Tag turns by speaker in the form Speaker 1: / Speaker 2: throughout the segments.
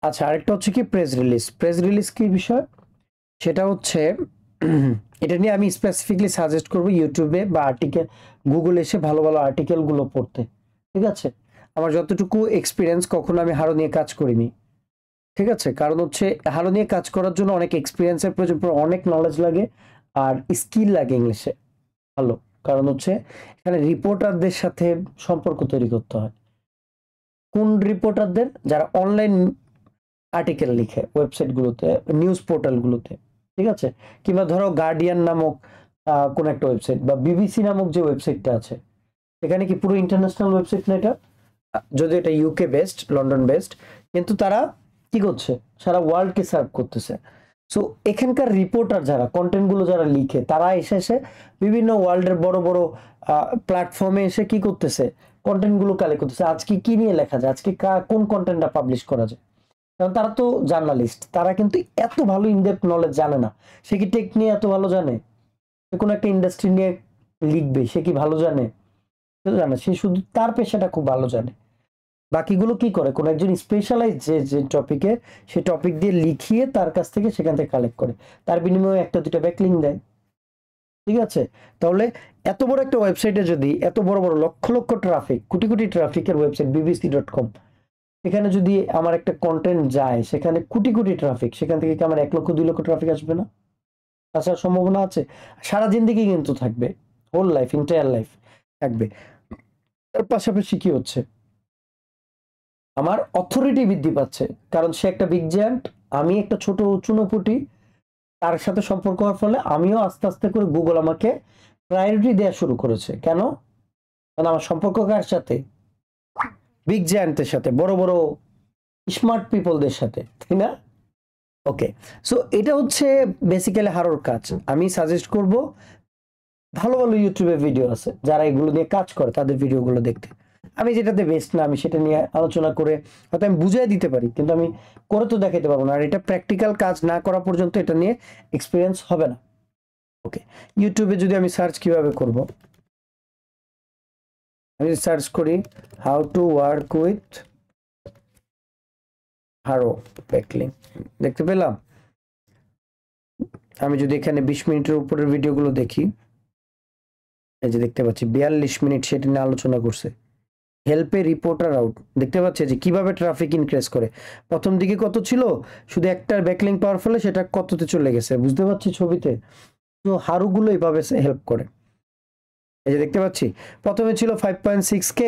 Speaker 1: আচ্ছা, আরেকটা হচ্ছে কি প্রেস রিলিজ। প্রেস রিলিজ কি বিষয়? সেটা হচ্ছে এটা নিয়ে আমি স্পেসিফিকলি সাজেস্ট করব ইউটিউবে বা আর্টিকেল গুগল এসে ভালো ভালো আর্টিকেল গুলো পড়তে। ঠিক আছে, আমার যতটুকু এক্সপিরিয়েন্স, কখনো আমি হারো নিয়ে কাজ করিনি। ঠিক আছে, কারণ হচ্ছে হারো নিয়ে কাজ করার জন্য অনেক এক্সপিরিয়েন্সের প্রয়োজন পড়ে, অনেক নলেজ লাগে আর স্কিল লাগে ইংলিশে ভালো। কারণ হচ্ছে এখানে রিপোর্টারদের সাথে সম্পর্ক তৈরি করতে হয়। কোন রিপোর্টারদের? যারা অনলাইন আর্টিকেল লিখে ওয়েবসাইটগুলোতে, নিউজ পোর্টালগুলোতে। ঠিক আছে, কিংবা ধরো গার্ডিয়ান নামক কোন একটা ওয়েবসাইট বা বিবিসি নামক যে ওয়েবসাইটটা আছে, এখানে কি পুরো ইন্টারন্যাশনাল ওয়েবসাইট না এটা, যদি এটা ইউকে বেসড, লন্ডন বেসড, কিন্তু তারা কি করছে, সারা ওয়ার্ল্ডকে সার্ভ করতেছে। সো এখানকার রিপোর্টার যারা কন্টেন্ট গুলো যারা লিখে, তারা এসে এসে বিভিন্ন ওয়ার্ল্ডের বড় বড় প্ল্যাটফর্মে এসে কি করতেছে, কন্টেন্ট গুলো কালেক্ট করতেছে। আজকে কি নিয়ে লেখা যায়, আজকে কোন কন্টেন্টটা পাবলিশ করা যায়। কারণ তারা তো জার্নালিস্ট, তারা কিন্তু এত ভালো ইনডেপথ নলেজ জানে না। সে কি টেক নিয়ে এত ভালো জানে? সে কোনো একটা ইন্ডাস্ট্রি নিয়ে লিখবে, সে কি ভালো জানে? সে তো জানে, সে শুধু তার পেশাটা খুব ভালো জানে। বাকিগুলো কি করে, কোন একজন স্পেশালাইজ যে যে টপিকে, সে টপিক দিয়ে লিখিয়ে তার কাছ থেকে সেখান থেকে কালেক্ট করে, তার বিনিময়ে একটা দুটা ব্যাকলিং দেয়। ঠিক আছে, তাহলে এত বড় একটা ওয়েবসাইটে যদি এত বড় বড় লক্ষ লক্ষ ট্রাফিক, কোটি কোটি ট্রাফিকের ওয়েবসাইট bbc.com, এখানে যদি আমার একটা কন্টেন্ট যায়, সেখানে কোটি কোটি ট্রাফিক, সেখান থেকে কি আমার 1 লক্ষ 2 লক্ষ ট্রাফিক আসবে না? আসার সম্ভাবনা আছে। সারা জিন্দেগি কিন্তু থাকবে, হোল লাইফ, ইন্টায়ার লাইফ থাকবে। তার পাশাপাশি কি হচ্ছে, আমার অথরিটি বৃদ্ধি পাচ্ছে, কারণ সে একটা বিগ জায়ান্ট, আমি একটা ছোট চুনোপুটি। তার সাথে সম্পর্ক হওয়ার ফলে আমিও আস্তে আস্তে করে গুগল আমাকে প্রায়োরিটি দেওয়া শুরু করেছে। কেন? কারণ আমার সম্পর্ক কার সাথে? বিগ জায়ান্টের সাথে, বড় বড় স্মার্ট পিপলদের সাথে, তাই না? ওকে, সো এটা হচ্ছে বেসিক্যালি হারোর কাজ। আমি সাজেস্ট করব ভালো ভালো ইউটিউবে ভিডিও আছে, যারা এগুলো নিয়ে কাজ করে তাদের ভিডিওগুলো দেখতে। আমি যেটাতে বেস্ট না, আমি সেটা নিয়ে আলোচনা করে হয়তো আমি বুঝিয়ে দিতে পারি, কিন্তু আমি করে তো দেখাতে পারবো না। আর এটা প্র্যাকটিক্যাল কাজ না করা পর্যন্ত এটা নিয়ে এক্সপিরিয়েন্স হবে না। ওকে, ইউটিউবে যদি আমি সার্চ কিভাবে করব, আমি সার্চ করি হাউ টু ওয়ার্ক উইথ হারো ব্যাকলিং, দেখতে পেলাম। আমি যদি এখানে 20 মিনিটের উপরের ভিডিওগুলো দেখি, এই যে দেখতে পাচ্ছি 42 মিনিট সেটা নিয়ে আলোচনা করছে। হেল্পে রিপোর্টার আউট, দেখতে পাচ্ছে যে কিভাবে ট্রাফিক ইনক্রিজ করে। প্রথম দিকে কত ছিল, শুধু একটার ব্যাকলিং পাওয়ার ফলে সেটা কততে চলে গেছে, বুঝতে পারছি ছবিতে। তো হারুগুলো এইভাবে হেল্প করে। এই যে দেখতে পাচ্ছি প্রথমে ছিল 5.6K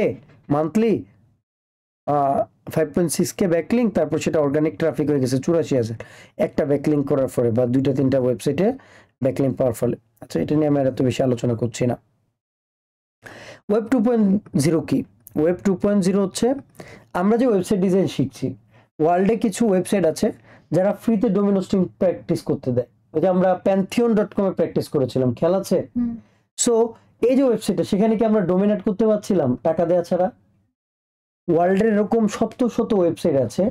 Speaker 1: মান্থলি, 5.6K ব্যাকলিং, তারপর সেটা অর্গানিক ট্রাফিক হয়ে গেছে 84,000 একটা ব্যাকলিং করার ফলে, বা 2-3টা ওয়েবসাইটে ব্যাকলিং পাওয়ার ফলে। আচ্ছা, এটা নিয়ে আমি এত বেশি আলোচনা করছি না। ওয়েব 2.0 কি? ওয়েব 2.0 হচ্ছে আমরা যে ওয়েবসাইট ডিজাইন শিখছি, ওয়ার্ল্ডে কিছু ওয়েবসাইট আছে যারা ফ্রিতে ডোমেন হোস্টিং প্র্যাকটিস করতে দেয়। ওই যে আমরা pantheon.com এ প্র্যাকটিস করেছিলাম, খেয়াল আছে? সো এই যে ওয়েবসাইটটা, সেখানে কি আমরা ডোমিনেট করতে পারছিলাম টাকা দেওয়া ছাড়া? ওয়ার্ল্ডের এরকম শত শত ওয়েবসাইট আছে,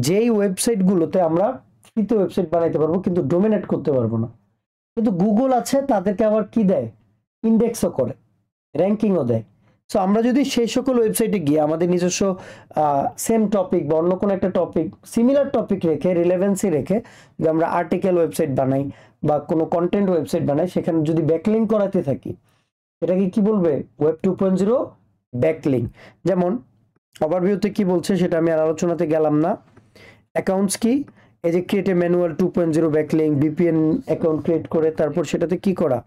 Speaker 1: যেই ওয়েবসাইটগুলোতে আমরা ফ্রিতে ওয়েবসাইট বানাইতে পারবো, কিন্তু ডোমিনেট করতে পারবো না। কিন্তু গুগল আছে, তাদেরকে আবার কি দেয়, ইন্ডেক্সও করে, র্যাঙ্কিংও দেয়। সো আমরা যদি সেই সকল ওয়েবসাইটে গিয়ে আমাদের নিজস্ব সেম টপিক বা অন্য কোনো একটা টপিক, সিমিলার টপিক রেখে, রিলেভেন্সি রেখে যদি আমরা আর্টিকেল ওয়েবসাইট বানাই বা কোনো কন্টেন্ট ওয়েবসাইট বানাই, সেখানে যদি ব্যাকলিং করাতে থাকি, এটাকে কি বলবে? Web 2.0 backlink. যেমন ওভারভিউতে কি বলছে সেটা আমি আর আলোচনাতে গেলাম না। অ্যাকাউন্টস কি? এই যে create a manual 2.0 backlink, VPN account create করে তারপর সেটাতে কি করা,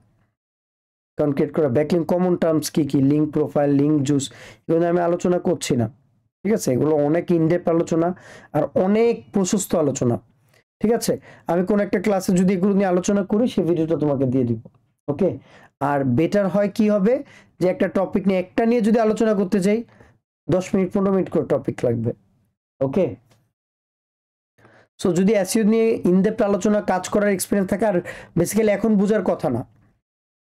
Speaker 1: অ্যাকাউন্ট ক্রিয়েট করা। ব্যাকলিং কমন টার্মস কি কি? লিঙ্ক প্রোফাইল, লিঙ্ক জুস, এগুলো আমি আলোচনা করছি না। ঠিক আছে, এগুলো অনেক ইনডেপ আলোচনা আর অনেক প্রশস্ত আলোচনা। ঠিক আছে, আমি কোন একটা ক্লাসে যদি এগুলো নিয়ে আলোচনা করি, সেই ভিডিওটা তোমাকে দিয়ে দিব। ওকে, আর বেটার হয় কি হবে, যে একটা টপিক নিয়ে, একটা নিয়ে যদি আলোচনা করতে চাই, 10 মিনিট 15 মিনিট করে টপিক লাগবে। ওকে, সো যদি এসইও নিয়ে ইনডেপথ আলোচনা, কাজ করার এক্সপিরিয়েন্স থাকে, আর বেসিক্যালি এখন বোঝার কথা না,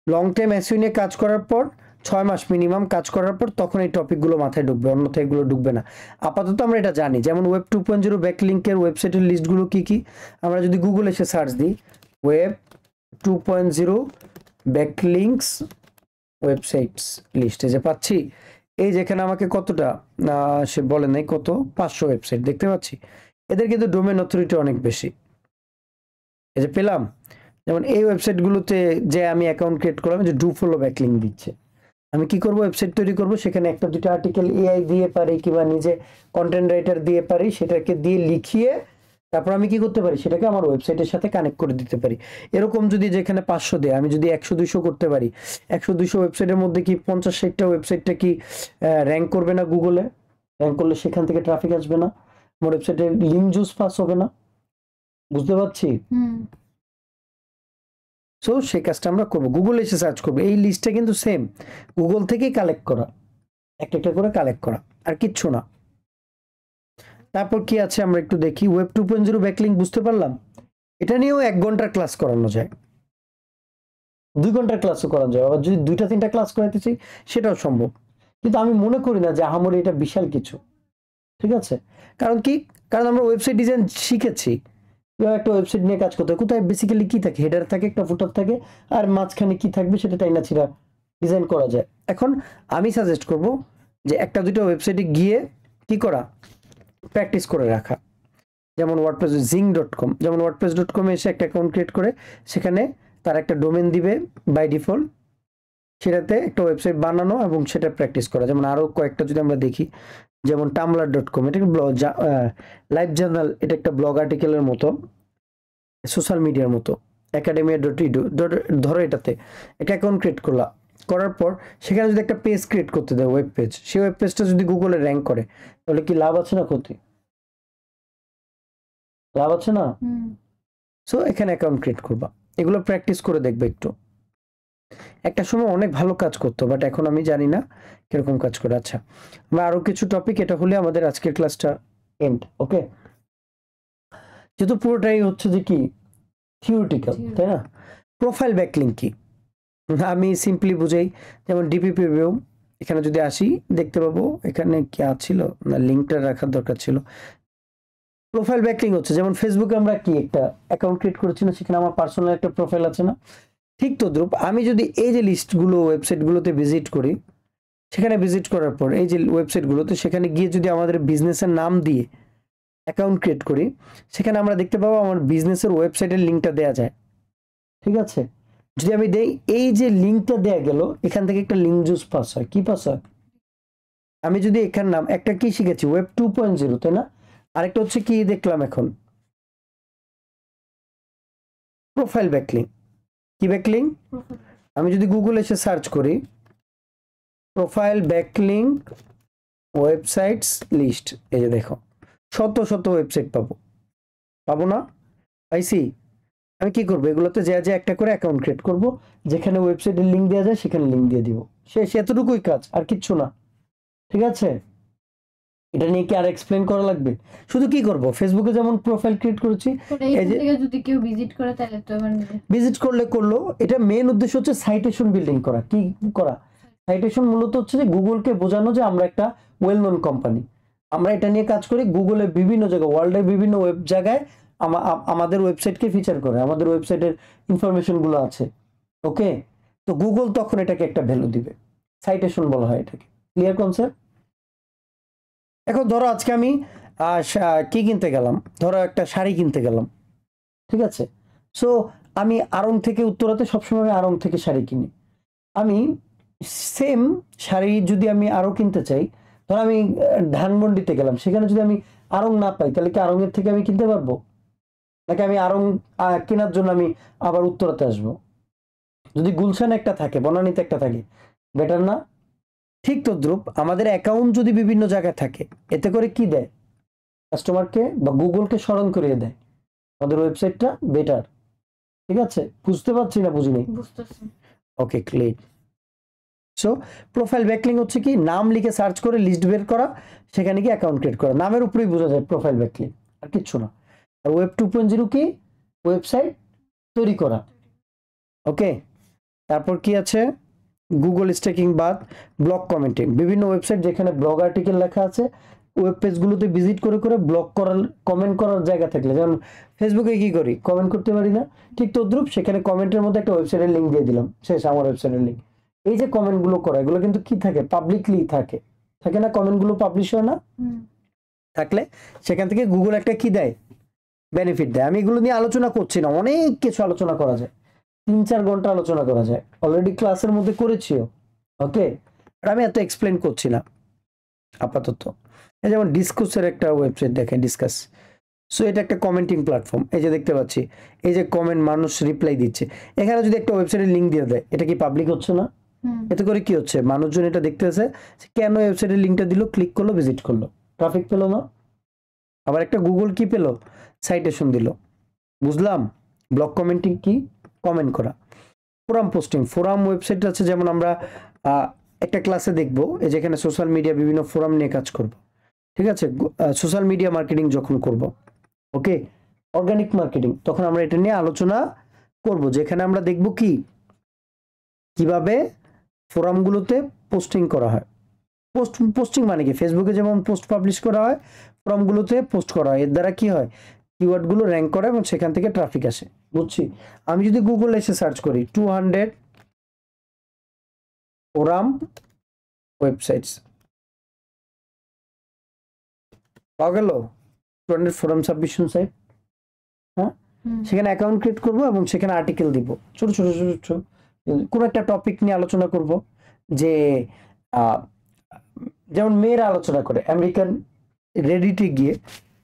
Speaker 1: লং টাইম এসইও নিয়ে কাজ করার পর 6 মাস মিনিমাম কাজ করার পর তখন এই টপিকগুলো মাথায় ঢুকবে, অন্যথায় এগুলো ঢুকবে না। আপাতত আমরা এটা জানি, যেমন ওয়েব 2.0 ব্যাকলিংকের ওয়েবসাইটের লিস্টগুলো কি কি, আমরা যদি গুগল এসে সার্চ দিই ওয়েব 2.0 ব্যাকলিংকস ওয়েবসাইটস লিস্টে যে পাচ্ছি, এই যেখানে আমাকে কতটা সে বলে নাই, কত 500 ওয়েবসাইট দেখতে পাচ্ছি। এদের কিন্তু ডোমেন অথরিটি অনেক বেশি। এই যে পেলাম, যেমন এই ওয়েবসাইটগুলোতে যে আমি অ্যাকাউন্ট ক্রিয়েট করলাম, যে ডু ফলো ব্যাকলিং দিচ্ছে। আমি কি করব, ওয়েবসাইট তৈরি করব, সেখানে একটা দুটো আর্টিকেল এআই দিয়ে পারি কিংবা নিজে কন্টেন্ট রাইটার দিয়ে পারি, সেটাকে দিয়ে লিখিয়ে তারপর আমি কি করতে পারি, সেটাকে আমার ওয়েবসাইটের সাথে কানেক্ট করে দিতে পারি। এরকম যদি যেখানে 500 দেয়, আমি যদি 100-200 করতে পারি, 100-200 ওয়েবসাইটের মধ্যে কি 50-60টা ওয়েবসাইটটা কি র্যাঙ্ক করবে না গুগলে? র্যাঙ্ক করলে সেখান থেকে ট্রাফিক আসবে না, আমার ওয়েবসাইটে লিঙ্ক জুস পাস হবে না। বুঝতে পারছি? সো সেই কাজটা আমরা করবো, গুগল এসে সার্চ করবো। এই লিস্টটা কিন্তু সেম, গুগল থেকেই কালেক্ট করা, একটা একটা করে কালেক্ট করা, আর কিচ্ছু না। তারপর কি আছে আমরা একটু দেখি। ওয়েব 2.0 ব্যাকলিংক বুঝতে পারলাম। এটা নিয়েও 1 ঘন্টার ক্লাস করানো যায়, 2 ঘন্টার ক্লাসও করানো যায়, আবার যদি 2টা-3টা ক্লাস করাতে চাই সেটাও সম্ভব। কিন্তু আমি মনে করি না যে আহামরি এটা বিশাল কিছু, ঠিক আছে? কারণ কি, কারণ আমরা ওয়েবসাইট ডিজাইন শিখেছি, একটা ওয়েবসাইট নিয়ে কাজ করতে হয়। কোথায় বেসিক্যালি কি থাকে, হেডার থাকে, একটা ফুটার থাকে, আর মাঝখানে কি থাকবে সেটা টাইনা ছিঁড়া ডিজাইন করা যায়। এখন আমি সাজেস্ট করব যে একটা দুটো ওয়েবসাইটে গিয়ে কি করা, প্র্যাকটিস করে রাখা। যেমন ওয়ার্ডপ্রেস zing.com, যেমন wordpress.com এসে একটা অ্যাকাউন্ট ক্রিয়েট করে সেখানে তার একটা ডোমেন দিবে বাই ডিফল্ট, সেটাতে একটা ওয়েবসাইট বানানো এবং সেটা প্র্যাকটিস করা। যেমন আরো কয়েকটা যদি আমরা দেখি, যেমন tumblr.com, এটা ব্লগ লাইভ জার্নাল, এটা একটা ব্লগ আর্টিকেলের মতো, সোশ্যাল মিডিয়ার মতো। academia.edu, ধরো এটাতে একটা অ্যাকাউন্ট ক্রিয়েট করলা, করার পর সেখানে যদি একটা পেজ ক্রিয়েট করতে দেয়, ওয়েব পেজ, সেই ওয়েব পেজটা যদি গুগলে র্যাঙ্ক করে, তাহলে কি লাভ আছে না ক্ষতি? লাভ আছে না? সো এখানে অ্যাকাউন্ট ক্রিয়েট করবা, এগুলো প্র্যাকটিস করে দেখবে একটু। একটা সময় অনেক ভালো কাজ করতো, বাট এখন আমি জানি না কিরকম কাজ করে। আচ্ছা, আমরা আরো কিছু টপিক, এটা হলে আমাদের আজকের ক্লাসটা এন্ড। ওকে, যেহেতু পুরোটাই হচ্ছে যে কি থিওরিটিক্যাল, তাই না? প্রোফাইল ব্যাকলিংক কি, আমি সিম্পলি বুঝাই। যেমন ডিপিপি ভিউ, এখানে যদি আসি দেখতে পাবো, এখানে কি ছিল না, লিঙ্কটা রাখার দরকার ছিল। প্রোফাইল ব্যাকলিং হচ্ছে, যেমন ফেসবুকে আমরা কি একটা অ্যাকাউন্ট ক্রিয়েট করেছি না, সেখানে আমার পার্সোনাল একটা প্রোফাইল আছে না? ঠিক তদ্রূপ আমি যদি এই যে লিস্টগুলো ওয়েবসাইটগুলোতে ভিজিট করি, সেখানে ভিজিট করার পর এই যে ওয়েবসাইটগুলোতে, সেখানে গিয়ে যদি আমাদের বিজনেসের নাম দিয়ে অ্যাকাউন্ট ক্রিয়েট করি, সেখানে আমরা দেখতে পাবো আমার বিজনেসের ওয়েবসাইটের লিঙ্কটা দেওয়া যায়, ঠিক আছে? যদি আমি দেই, এই যে লিঙ্কটা দেয়া গেল, এখান থেকে একটা লিঙ্ক জুস পাস হয়। কি পাস হয়? আমি যদি এখান নাম একটা কি শিখেছি, ওয়েব 2.0, তাই না? আরেকটা হচ্ছে কি দেখলাম এখন, প্রোফাইল ব্যাকলিং। কি ব্যাকলিং? আমি যদি গুগল এসে সার্চ করি প্রোফাইল ব্যাকলিং ওয়েবসাইটস লিস্ট, এই যে দেখো শত শত ওয়েবসাইট পাবো না? পাইছি। আমি কি করবো, এগুলোতে যা যা একটা করে অ্যাকাউন্ট ক্রিয়েট করব, যেখানে ওয়েবসাইটের লিঙ্ক দেওয়া যায় সেখানে লিঙ্ক দিয়ে দিব, শেষ। এতটুকুই কাজ, আর কিচ্ছু না, ঠিক আছে? এটা নিয়ে কি আর এক্সপ্লেন করা লাগবে? শুধু কি করব, ফেসবুকে যেমন প্রোফাইল ক্রিয়েট করেছি,
Speaker 2: এই যে যদি কেউ ভিজিট করে তাহলে তো
Speaker 1: ভিজিট করলো, এটা মেইন উদ্দেশ্য হচ্ছে সাইটেশন বিল্ডিং করা। কি করা? সাইটেশন মূলত হচ্ছে যে গুগলকে বোঝানো যে আমরা একটা ওয়েল নোন কোম্পানি, আমরা এটা নিয়ে কাজ করি। গুগলের বিভিন্ন জায়গায়, ওয়ার্ল্ডের বিভিন্ন ওয়েব জায়গায় আমাদের ওয়েবসাইটকে ফিচার করে, আমাদের ওয়েবসাইটের ইনফরমেশন গুলো আছে। ওকে, তো গুগল তখন এটাকে একটা ভ্যালু দিবে, সাইটেশন বলা হয় এটাকে। Clear concept? এখন ধরো আজকে আমি কি কিনতে গেলাম, ধরো একটা শাড়ি কিনতে গেলাম, ঠিক আছে? সো আমি আড়ং থেকে উত্তরাতে সবসময় আমি আড়ং থেকে শাড়ি কিনি। আমি সেম শাড়ি যদি আমি আরো কিনতে চাই, ধর আমি ধানমন্ডিতে গেলাম, সেখানে যদি আমি আড়ং না পাই, তাহলে কি আড়ং এর থেকে আমি কিনতে পারবো? নাকি আমি আড়ং কেনার জন্য আমি আবার উত্তরাতে আসবো? যদি গুলশানে একটা থাকে, বনানীতে একটা থাকে, বেটার না? ঠিক তদ্রুপ আমাদের অ্যাকাউন্ট যদি বিভিন্ন জায়গায় থাকে, এতে করে কি দেয়, কাস্টমারকে বা গুগলকে স্মরণ করিয়ে দেয় আমাদের ওয়েবসাইটটা বেটার। ঠিক আছে? বুঝতে পারছি না বুঝিনি?
Speaker 2: বুঝতেছি।
Speaker 1: ওকে, ক্লিয়ার। সো প্রোফাইল ব্যাকলিং হচ্ছে কি, নাম লিখে সার্চ করে লিস্ট বের করা, সেখানে কি অ্যাকাউন্ট ক্রিয়েট করা। নামের উপরেই বোঝা যায় প্রোফাইল ব্যাকলিং, আর কিচ্ছু না। আর ওয়েব 2.0 কি, ওয়েবসাইট তৈরি করা। ওকে, তারপর কি আছে, গুগল স্ট্যাকিং বাদ, ব্লগ কমেন্টিং। বিভিন্ন ওয়েবসাইট যেখানে ব্লগ আর্টিকেল লেখা আছে, ওয়েব পেজগুলোতে ভিজিট করে করে ব্লগ করার, কমেন্ট করার জায়গা থাকলে, যেমন ফেসবুকে কি করি, কমেন্ট করতে পারি না? ঠিক তদ্রুপ সেখানে কমেন্টের মধ্যে একটা ওয়েবসাইটের লিঙ্ক দিয়ে দিলাম, শেষ, আমার ওয়েবসাইটের লিঙ্ক। এই যে কমেন্টগুলো করা, এগুলো কিন্তু কি থাকে, পাবলিকলি থাকে, থাকে না? কমেন্টগুলো পাবলিশ হয় না? থাকলে সেখান থেকে গুগল একটা কি দেয়, বেনিফিট দেয়। আমি এগুলো নিয়ে আলোচনা করছি না, অনেক কিছু আলোচনা করা যায়, 3-4 ঘন্টা আলোচনা করা যায়, অলরেডি ক্লাসের মধ্যে করেছিও। ওকে, আর আমি এত এক্সপ্লেন করছি না আপাতত। এই যেমন ডিসকাসের একটা ওয়েবসাইট দেখেন, ডিসকাস। সো এটা একটা কমেন্টিং প্ল্যাটফর্ম, এই যে দেখতে পাচ্ছি, এই যে কমেন্ট, মানুষ রিপ্লাই দিচ্ছে। এখানে যদি একটা ওয়েবসাইটের লিঙ্ক দিয়ে দেয়, এটা কি পাবলিক হচ্ছে না? এতে করে কি হচ্ছে, মানুষজন এটা দেখতেছে, কেন ওয়েবসাইটের লিঙ্কটা দিল, ক্লিক করলো, ভিজিট করলো, ট্রাফিক পেলো না? আবার একটা গুগল কি পেলো, সাইটেশন দিল। বুঝলাম। ব্লগ কমেন্টিং কি, কমেন্ট করা। ফোরাম পোস্টিং, ফোরাম ওয়েবসাইট আছে, যেমন আমরা একটা ক্লাসে দেখবো, এই যেখানে সোশ্যাল মিডিয়া বিভিন্ন ফোরাম নিয়ে কাজ করব, ঠিক আছে? সোশ্যাল মিডিয়া মার্কেটিং যখন করব, ওকে, অর্গানিক মার্কেটিং, তখন আমরা এটা নিয়ে আলোচনা করব, যেখানে আমরা দেখব কি কিভাবে ফোরামগুলোতে পোস্টিং করা হয়। পোস্টিং মানে কি, ফেসবুকে যেমন পোস্ট পাবলিশ করা হয়, ফোরামগুলোতে পোস্ট করা হয়। এর দ্বারা কি হয়, কিওয়ার্ডগুলো র্যাঙ্ক করে এবং সেখান থেকে ট্রাফিক আসে। বুঝছি। আমি যদি গুগলে এসে সার্চ করি 200 ফোরাম ওয়েবসাইটস, পাওয়া গেল 200 ফোরাম সাবমিশন সাইট। হ্যাঁ, সেখানে অ্যাকাউন্ট ক্রিয়েট করব এবং সেখানে আর্টিকেল দিব, ছোট ছোট ছোট ছোট, কোনো একটা টপিক নিয়ে আলোচনা করব। যে যেমন মেয়েরা আলোচনা করে, আমেরিকান রেডিটে গিয়ে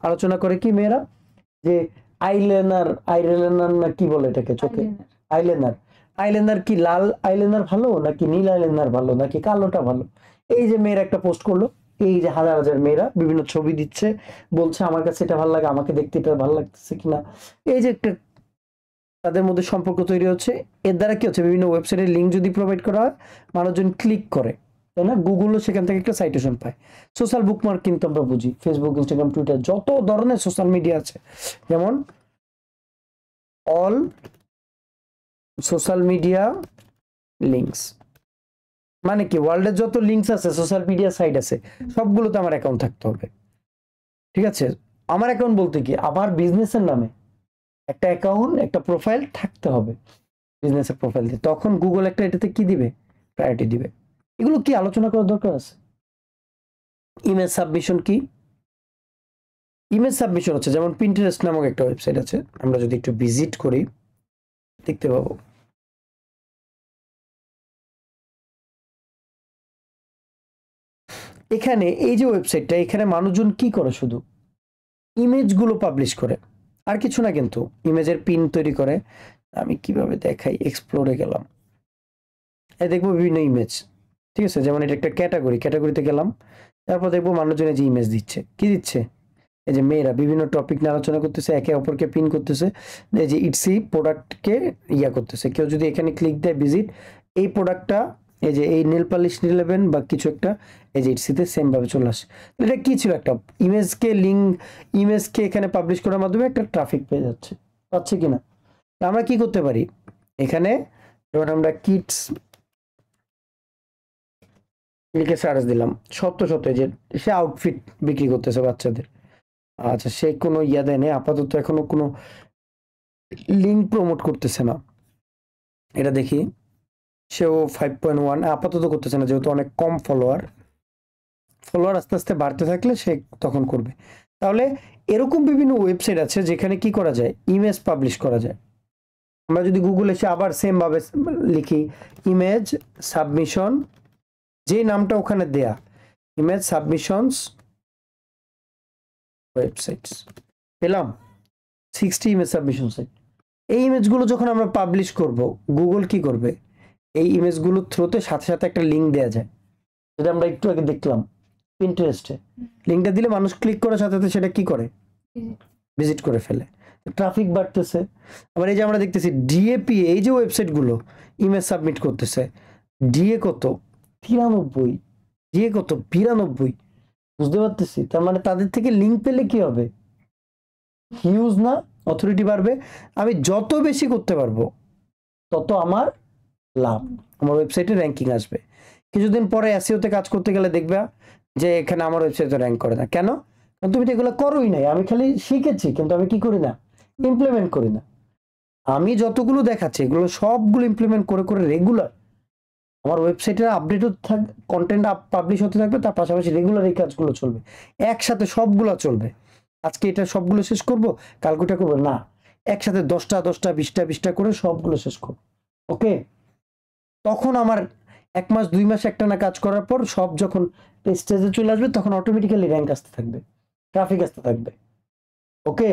Speaker 1: আলোচনা করে কি মেয়েরা, যে আইলাইনার না কি বলে এটাকে, চোখে আইলাইনার কি লাল আইলাইনার ভালো নাকি নীল আইলাইনার ভালো নাকি কালোটা ভালো। এই যে মেয়েরা একটা পোস্ট করলো, এই যে হাজার হাজার মেয়েরা বিভিন্ন ছবি দিচ্ছে, বলছে আমার কাছে এটা ভালো লাগে, আমাকে দেখতে এটা ভালো লাগতেছে কিনা। এই যে একটা তাদের মধ্যে সম্পর্ক তৈরি হচ্ছে। এর দ্বারা কি হচ্ছে, বিভিন্ন ওয়েবসাইটের লিঙ্ক যদি প্রোভাইড করা হয়, মানুষজন ক্লিক করে, তাই না? গুগলও সেখান থেকে একটা সাইটেশন পায়। সোশ্যাল বুকমার্ক কিন্তু আমরা বুঝি, ফেসবুক, ইনস্টাগ্রাম, টুইটার, যত ধরনের সোশ্যাল মিডিয়া আছে, যেমন অল সোশ্যাল মিডিয়া লিঙ্কস, মানে কি ওয়ার্ল্ডের যত লিঙ্কস আছে, সোশ্যাল মিডিয়া সাইট আছে, সবগুলোতে আমার অ্যাকাউন্ট থাকতে হবে। ঠিক আছে, আমার অ্যাকাউন্ট বলতে কি, আমার বিজনেসের নামে একটা অ্যাকাউন্ট, একটা প্রোফাইল থাকতে হবে, বিজনেসের প্রোফাইল দিয়ে, তখন গুগল একটা এটাতে কি দিবে, প্রায়োরিটি দিবে। এগুলো কি আলোচনা করার দরকার আছে। ইমেজ সাবমিশন কি, ইমেজ সাবমিশন হচ্ছে যেমন পিন্টারেস্ট নামক একটা ওয়েবসাইট আছে, আমরা যদি একটু ভিজিট করি দেখতে পাবো। এখানে এই যে ওয়েবসাইটটা, এখানে মানুষজন কি করে, শুধু ইমেজগুলো পাবলিশ করে, আর কিছু না, কিন্তু ইমেজের পিন তৈরি করে। আমি কিভাবে দেখাই, এক্সপ্লোরে গেলাম, এই দেখবো বিভিন্ন ইমেজ, ঠিক আছে? যেমন এটা একটা ক্যাটাগরিতে গেলাম, তারপর দেখবো মানুষজনে যে ইমেজ দিচ্ছে, কি দিচ্ছে, এই যে মেয়েরা বিভিন্ন টপিক নিয়ে আলোচনা করতেছে, একে অপরকে পিন করতেছে, এই যে ইটসি প্রোডাক্টকে ইয়া করতেছে। কেউ যদি এখানে ক্লিক দেয় ভিজিট, এই প্রোডাক্টটা, এই যে এই নেল পালিশ 11 বা কিছু একটা, এই যে ইটসিতে সেম ভাবে চলে আসে। এটা কি ছিল, একটা ইমেজকে এখানে পাবলিশ করার মাধ্যমে একটা ট্রাফিক পেয়ে যাচ্ছে, পাচ্ছে কিনা। আমরা কি করতে পারি, এখানে যখন আমরা কিডস লিখে সার্চ দিলাম, সত্য যে সে আউটফিট বিক্রি করতেছে বাচ্চাদের, আচ্ছা সে কোনো ইয়া দেয় না, আপাতত এখনো কোনো লিঙ্ক প্রমোট করতেছে না, এটা দেখি। সেও 5.1 আপাতত করতেছে না, যেহেতু অনেক কম ফলোয়ার আস্তে আস্তে বাড়তে থাকলে সে তখন করবে। তাহলে এরকম বিভিন্ন ওয়েবসাইট আছে যেখানে কি করা যায়, ইমেজ পাবলিশ করা যায়। আমরা যদি গুগলে এসে আবার সেম ভাবে লিখি ইমেজ সাবমিশন, যে নামটা ওখানে দেয়া, ইমেজ সাবমিশনস ওয়েবসাইটস, পেলাম 60 ইমেজ সাবমিশন সাইট। এই ইমেজগুলো যখন আমরা পাবলিশ করব, গুগল কি করবে, এই ইমেজগুলোর থ্রুতে সাথে সাথে একটা লিঙ্ক দেওয়া যায়, যেটা আমরা একটু আগে দেখলাম পিন্টারেস্টে। লিঙ্কটা দিলে মানুষ ক্লিক করার সাথে সাথে সেটা কি করে, ভিজিট করে ফেলে, ট্রাফিক বাড়তেছে। আবার এই যে আমরা দেখতেছি ডিএপি, এই যে ওয়েবসাইটগুলো ইমেজ সাবমিট করতেছে, ডিএ কত 93, ডিএ কত 92, বুঝতে পারতেছি। তার মানে তাদের থেকে লিঙ্ক পেলে কি হবে, হিউজ না, অথরিটি বাড়বে। আমি যত বেশি করতে পারবো তত আমার লাভ, আমার ওয়েবসাইটে র্যাঙ্কিং আসবে। কিছুদিন পরে এসইওতে কাজ করতে গেলে দেখবে যে এখানে আমার ওয়েবসাইটে র্যাঙ্ক করে না, কেন? কারণ তুমি তো এগুলো করোই নাই, আমি খালি শিখেছি, কিন্তু আমি কি করি না, ইমপ্লিমেন্ট করি না। আমি যতগুলো দেখাচ্ছি এগুলো সবগুলো ইমপ্লিমেন্ট করে রেগুলার আমার ওয়েবসাইটে আপডেটও থাক, কন্টেন্ট পাবলিশ হতে থাকবে, তার পাশাপাশি রেগুলার এই কাজগুলো চলবে, একসাথে সবগুলো চলবে। আজকে এটা সবগুলো শেষ করব, কালকেটা করবো না, একসাথে 10টা 10টা 20টা 20টা করে সবগুলো শেষ করব। ওকে, তখন আমার 1 মাস 2 মাস একটানা কাজ করার পর সব যখন স্টেজে চলে আসবে, তখন অটোমেটিক্যালি র্যাঙ্ক আসতে থাকবে, ট্রাফিক আসতে থাকবে। ওকে,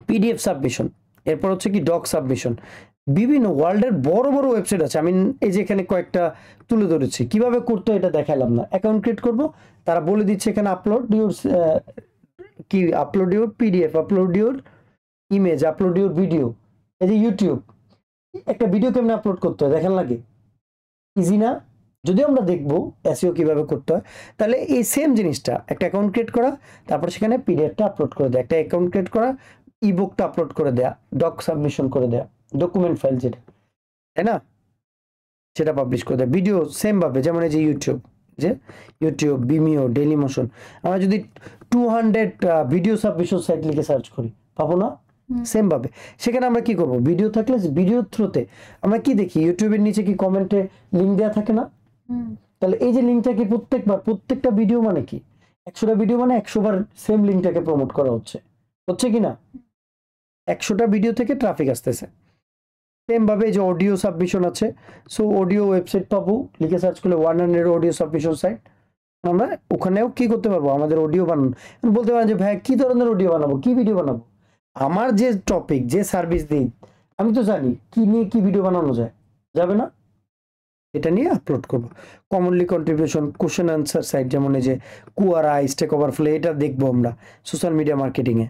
Speaker 1: পিডিএফ সাবমিশন, এরপর হচ্ছে কি ডক সাবমিশন। বিভিন্ন ওয়ার্ল্ডের বড় বড় ওয়েবসাইট আছে, আমি এই যে এখানে কয়েকটা তুলে ধরেছি, কিভাবে করতে হয় এটা দেখাইলাম না। অ্যাকাউন্ট ক্রিয়েট করব, তারা বলে দিচ্ছে এখানে আপলোড ইউর কি, upload your PDF, upload your image, upload your video. এই যে ইউটিউব, একটা ভিডিও কেমনে আপলোড করতে হয় দেখেন লাগে, ইজি না? যদি আমরা দেখবো এসইও কিভাবে করতে হয়, তাহলে এই সেম জিনিসটা একটা অ্যাকাউন্ট ক্রিয়েট করা, তারপর সেখানে পিডিএফটা আপলোড করে দেয়া, একটা অ্যাকাউন্ট ক্রিয়েট করা, ইবুকটা আপলোড করে দেয়া, ডক সাবমিশন করে দেয়া, ডকুমেন্ট ফাইল যেটা, তাই না, সেটা পাবলিশ করে দেয়। ভিডিও সেম ভাবে, যেমন এই যে ইউটিউব, বিমিও, ডেইলি মোশন, আমরা যদি 200 ভিডিও সাবমিশন সাইট লিখে সার্চ করি, পাবো না? সেম ভাবে সেখানে আমরা কি করব, ভিডিও থাকলে ভিডিও থ্রুতে আমরা কি দেখি, ইউটিউবের নিচে কি কমেন্টে লিঙ্ক দেওয়া থাকে না? তাহলে এই যে লিঙ্কটা কি প্রত্যেকটা ভিডিও মানে কি, 100টা ভিডিও মানে 100 বার সেম লিঙ্কটাকে প্রমোট করা হচ্ছে কি না? 100টা ভিডিও থেকে ট্রাফিক আসতেছে। সেম ভাবে যে অডিও সাবমিশন আছে, সো অডিও ওয়েবসাইট পাবো, লিখে সার্চ করলে 100 অডিও সাবমিশন সাইট, আমরা ওখানেও কি করতে পারবো, আমাদের অডিও বানানো। বলতে পারেন যে ভাই কি ধরনের অডিও বানাবো, কি ভিডিও বানাবো? আমার যে টপিক, যে সার্ভিস দিই, আমি তো জানি কি নিয়ে কি ভিডিও বানানো যায়, যাবে না? এটা নিয়ে আপলোড করব। Commonly contribution, question answer site, যেমন এই যে কুয়ারা, স্টেক ওভারফ্লো, এটা দেখবো আমরা সোশ্যাল মিডিয়া মার্কেটিং এ।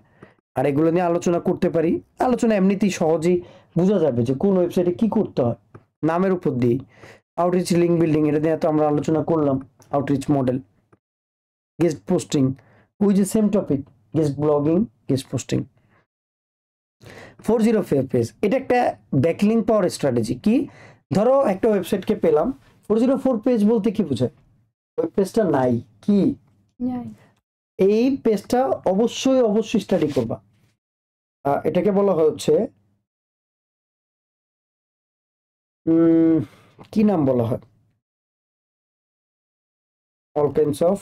Speaker 1: আর এগুলো নিয়ে আলোচনা করতে পারি, আলোচনা এমনিতেই সহজেই বোঝা যাবে যে কোন ওয়েবসাইটে কি করতে হয়, নামের উপর দিয়ে। আউটরিচ লিঙ্ক বিল্ডিং, এটা নিয়ে তো আমরা আলোচনা করলাম, আউটরিচ মডেল। গেস্ট পোস্টিং, ওই যে same topic, guest blogging, guest posting. 404 page, এটা একটা ব্যাকলিঙ্ক পাওয়ার স্ট্র্যাটেজি। কি, ধরো একটা ওয়েবসাইটকে পেলাম, 404 পেজ বলতে কি বোঝায়, ওই পেজটা নাই, কি এই পেজটা অবশ্যই স্টাডি করবা। এটাকে বলা হচ্ছে কি নাম বলা হয়, all kinds of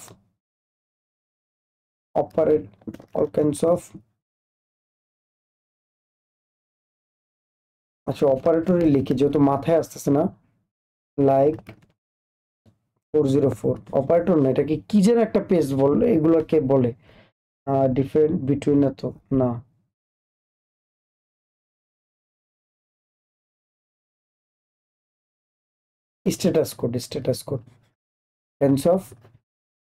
Speaker 1: আচ্ছা অপারেটরই লিখি, যেহেতু মাথায় আসতেছে না। লাইক 404 অপারেটর না, এটাকে কি যেন একটা পেজ বললে, এগুলোকে বলে ডিফারেন্ট বিটুইন, এত না, status code tense of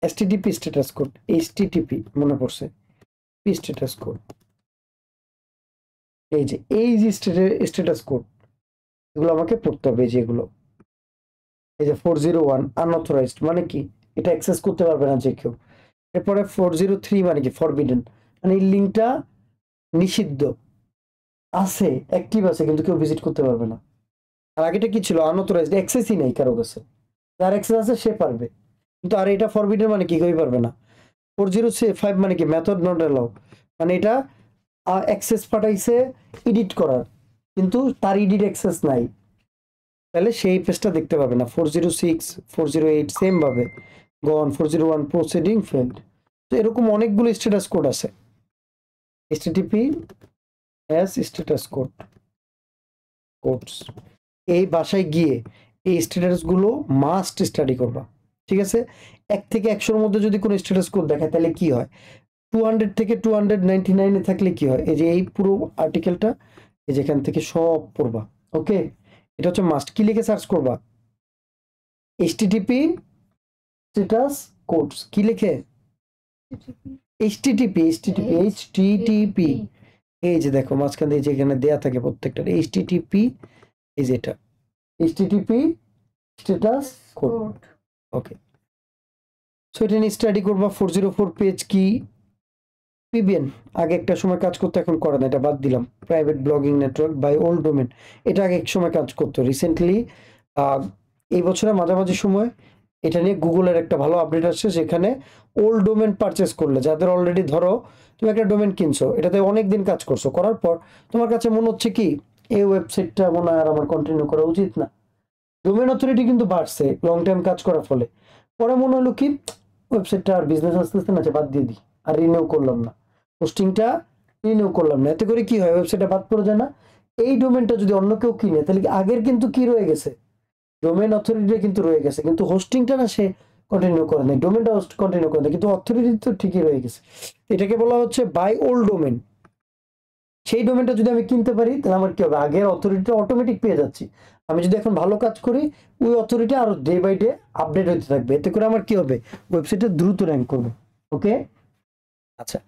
Speaker 1: এসটিটিপি, status code HTTP, মনে পড়ছে, পি স্ট্যাটাস কোড। এই যে স্ট্যাটাস কোড, এগুলো আমাকে পড়তে হবে। যেগুলো এই যে 401 আনঅথরাইজড, মানে কি, এটা অ্যাক্সেস করতে পারবে না যে কেউ। এরপরে 403 মানে কি, ফরবিডেন, মানে এই লিঙ্কটা নিষিদ্ধ, আছে অ্যাক্টিভ আছে কিন্তু কেউ ভিজিট করতে পারবে না। আর আগেটা কি ছিল, আনঅথরাইজড, অ্যাক্সেসই নেই কারো কাছে, যার অ্যাক্সেস আছে সে পারবে, কিন্তু আর এটা ফরবিডেন মানে কি, কেউই পারবে না। 405 মানে কি, মেথড নট অ্যালাউ, মানে এটা অ্যাক্সেস পাঠাইছে এডিট করার, কিন্তু তার এডিট অ্যাক্সেস নাই, তাহলে সেই পেজটা দেখতে পাবে না। 406 408 সেম ভাবে গন, 401 প্রসিডিং ফেল্ড। তো এরকম অনেকগুলো স্ট্যাটাস কোড আছে, এইচটিটিপি এস স্ট্যাটাস কোডস। এই বাসায় গিয়ে এই স্ট্যাটাস গুলো মাস্ট স্টাডি করবা, ঠিক আছে? 1 থেকে 100-র মধ্যে যদি কোনো স্ট্যাটাস কোড দেখায় তাহলে কি হয়, 200 থেকে 299 থাকলে কি হয়, এই যে এই পুরো আর্টিকেলটা, এই যেখান থেকে সব পড়বা। ওকে, এটা হচ্ছে মাস্ট। কি লিখে সার্চ করবা, এইচটিটিপি স্ট্যাটাস কোডস, কি লিখে, এইচটিটিপি। এই যে দেখো মাঝখান দিয়ে যেখানে দেয়া থাকে প্রত্যেকটা এইচটিটিপি, এই যে এটা এইচটিটিপি স্ট্যাটাস কোড। ওকে, সো এটা নিয়ে স্টাডি করবা। 404 পেজ কি, পিবিএন আগে একটা সময় কাজ করতে, এখন করে না, এটা বাদ দিলাম। Private blogging network by old domain, এটা আগে এক সময় কাজ করতো, রিসেন্টলি এই বছরের মাঝামাঝি সময় এটা নিয়ে গুগলের একটা ভালো আপডেট আসছে, যেখানে ওল্ড ডোমেন পারচেস করলে, যাদের অলরেডি ধরো তুমি একটা ডোমেন কিনছো, এটাতে অনেকদিন কাজ করছো, করার পর তোমার কাছে মনে হচ্ছে কি এই ওয়েবসাইটটা মনে হয় আর আমার কন্টিনিউ করা উচিত না, ডোমেন অথরিটি কিন্তু বাড়ছে লং টাইম কাজ করার ফলে। পরে মনে হলো কি ওয়েবসাইটটা আর বিজনেস আস্তে আস্তে না বাদ দিয়ে দিই, আর রিনিউ করলাম না, হোস্টিংটা রিনিউ করলাম না। এতে করে কি হয়, ওয়েবসাইটটা বাদ পড়ে যায় না। এই ডোমেনটা যদি অন্য কেউ কিনে তাহলে কি আগের কিন্তু কি রয়ে গেছে, ডোমেন অথরিটি কিন্তু রয়ে গেছে, কিন্তু হোস্টিংটা না সে কন্টিনিউ করে নাই, ডোমেনটা হোস্ট কন্টিনিউ করে নাই, কিন্তু অথরিটি তো ঠিকই রয়ে গেছে। এটাকে বলা হচ্ছে বাই ওল্ড ডোমেন। সেই ডোমেনটা যদি আমি কিনতে পারি তাহলে আমার কি হবে, আগের অথরিটিটা অটোমেটিক পেয়ে যাচ্ছি। আমি যদি এখন ভালো কাজ করি ওই অথরিটি আরো ডে বাই ডে আপডেট হতে থাকবে, এতে করে আমার কি হবে, ওয়েবসাইটটা দ্রুত র্যাঙ্ক করবে। ওকে, আচ্ছা,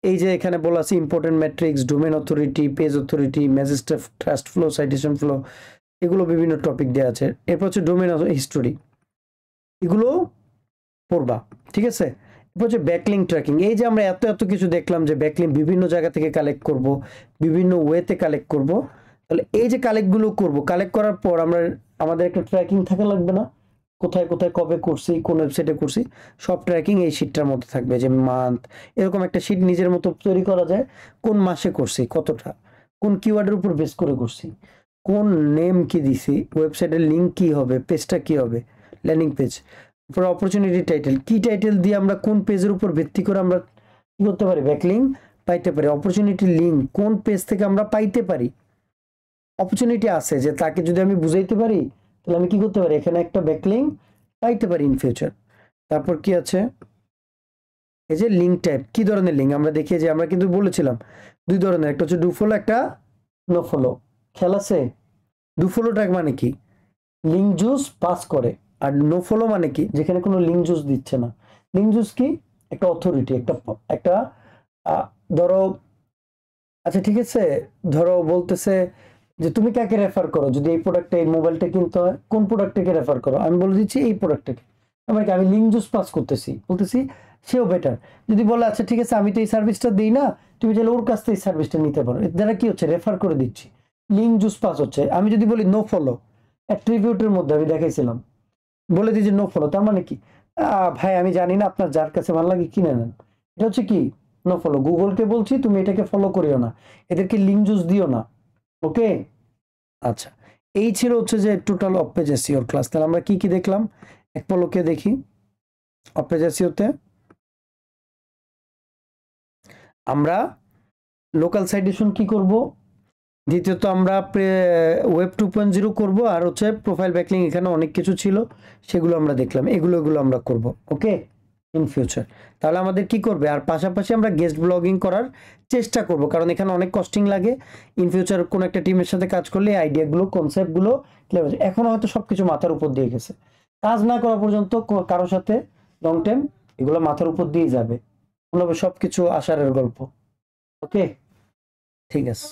Speaker 1: এই যে এখানে বলা আছে important matrix, domain authority, page authority, message trust flow, citation flow, এগুলো বিভিন্ন টপিক দেওয়া আছে। এরপর হচ্ছে ডোমেন হিস্টোরি, এগুলো পড়বা, ঠিক আছে। এরপর হচ্ছে ব্যাকলিং ট্র্যাকিং। এই যে আমরা এত এত কিছু দেখলাম যে ব্যাকলিং বিভিন্ন জায়গা থেকে কালেক্ট করব, বিভিন্ন ওয়েতে কালেক্ট করব, তাহলে এই যে কালেক্টগুলো করব, কালেক্ট করার পর আমাদের একটা ট্র্যাকিং থাকা লাগবে না, কোথায় কোথায় কবে করছি, কোন ওয়েবসাইটে করছি, সব ট্র্যাকিং এই শিটটার মধ্যে থাকবে। যে মান্থ, এরকম একটা শিট নিজের মতো তৈরি করা যায়, কোন মাসে করছি, কতটা, কোন কিওয়ার্ডের উপর বেস করে করছি, কোন নেম কি দিছি, ওয়েবসাইটের লিঙ্ক কি হবে, পেজটা কি হবে, ল্যান্ডিং পেজ। তারপর অপরচুনিটি টাইটেল, কি টাইটেল দিয়ে আমরা কোন পেজের উপর ভিত্তি করে আমরা কি করতে পারি, ব্যাকলিং পাইতে পারি। অপরচুনিটি লিঙ্ক, কোন পেজ থেকে আমরা পাইতে পারি, অপরচুনিটি আছে যে তাকে যদি আমি বুঝাইতে পারি তাহলে আমি কি করতে পারি, এখানে একটা ব্যাকলিং পাইতে পারি ইন ফিউচার। তারপর কি আছে, এই যে লিঙ্ক টাইপ, কি ধরনের লিঙ্ক আমরা দেখি, যে আমরা কিন্তু বলেছিলাম দুই ধরনের, একটা হচ্ছে ডু ফলো, একটা নো ফলো। খেয়াল আছে, ডু ফলো ট্যাগ মানে কি, লিঙ্ক জুস পাস করে, আর নো ফলো মানে কি, যেখানে কোনো লিঙ্ক জুস দিচ্ছে না। লিঙ্ক জুস কি, একটা অথরিটি, একটা একটা ধরো, আচ্ছা ঠিক আছে, ধরো বলতেছে যে তুমি কাকে রেফার করো, যদি এই প্রোডাক্টে এই মোবাইলটা কিনতে হয় কোন প্রোডাক্টটাকে রেফার করো, আমি বলে দিচ্ছি এই প্রোডাক্টটাকে। আমার কি, আমি লিঙ্ক জুস পাস করতেছি, বলতেছি সেও বেটার। যদি বলে আচ্ছা ঠিক আছে আমি তো এই সার্ভিসটা দিই না, তুমি চাইলে ওর কাছ থেকে এই সার্ভিসটা নিতে পারো, এর দ্বারা কি হচ্ছে, রেফার করে দিচ্ছি, লিঙ্ক জুস পাস হচ্ছে। আমি যদি বলি নো ফলো, অ্যাট্রিবিউটের মধ্যে আমি দেখাইছিলাম, বলে দিই যে নো ফলো, তার মানে কি, ভাই আমি জানি না, আপনার যার কাছে ভালো লাগে কিনে নেন, এটা হচ্ছে কি, নো ফলো। গুগলকে বলছি তুমি এটাকে ফলো করিও না, এদেরকে লিঙ্ক জুস দিও না। ওকে, আচ্ছা, এই ছিল হচ্ছে যে total of page SEO class. তাহলে আমরা কি কি দেখলাম, এক পলকে দেখি। অফ পেজ এসইওতে আমরা লোকাল সাইটেশন কি করব, দ্বিতীয়ত আমরা ওয়েব 2.0 করব, আর হচ্ছে প্রোফাইল ব্যাকলিং, এখানে অনেক কিছু ছিল সেগুলো আমরা দেখলাম, এগুলো আমরা করব। ওকে, ইন ফিউচার তাহলে আমাদের কি করবে, আর পাশাপাশি আমরা গেস্ট ব্লগিং করার চেষ্টা করব, কারণ এখানে অনেক কস্টিং লাগে। ইন ফিউচার কোন একটা টিমের সাথে কাজ করলে আইডিয়াগুলো, কনসেপ্টগুলো ক্লিয়ার হচ্ছে। এখন হয়তো সবকিছু মাথার উপর দিয়ে গেছে, কাজ না করা পর্যন্ত কারোর সাথে লং টাইম এগুলো মাথার উপর দিয়ে যাবে, সবকিছু আসারের গল্প। ওকে, ঠিক আছে।